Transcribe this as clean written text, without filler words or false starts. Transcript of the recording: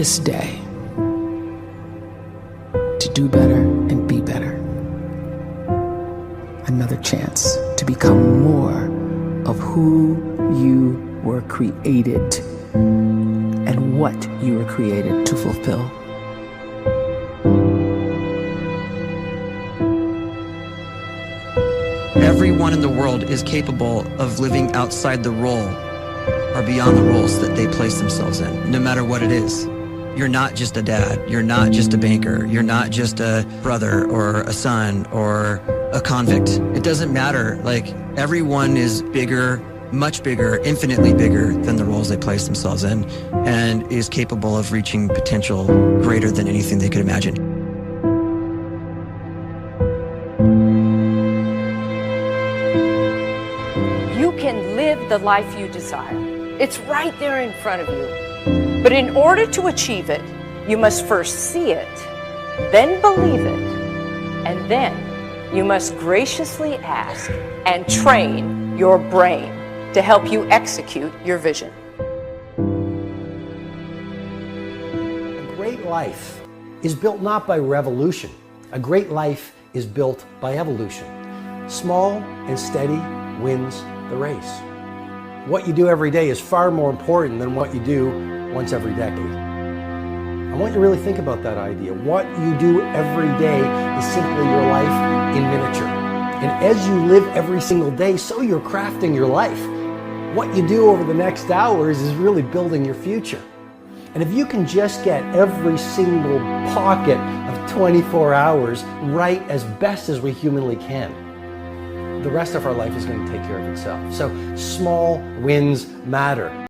this day to do better and be better. Another chance to become more of who you were created and what you were created to fulfill. Everyone in the world is capable of living outside the role or beyond the roles that they place themselves in, no matter what it is. You're not just a dad, you're not just a banker, you're not just a brother or a son or a convict. It doesn't matter. Like, everyone is bigger, much bigger, infinitely bigger than the roles they place themselves in, and is capable of reaching potential greater than anything they could imagine. You can live the life you desire. It's right there in front of you. But in order to achieve it, you must first see it, then believe it, and then you must graciously ask and train your brain to help you execute your vision. A great life is built not by revolution. A great life is built by evolution. Small and steady wins the race. What you do every day is far more important than what you do once every decade. I want you to really think about that idea. What you do every day is simply your life in miniature. And as you live every single day, so you're crafting your life. What you do over the next hours is really building your future. And if you can just get every single pocket of 24 hours right as best as we humanly can, the rest of our life is going to take care of itself. So small wins matter.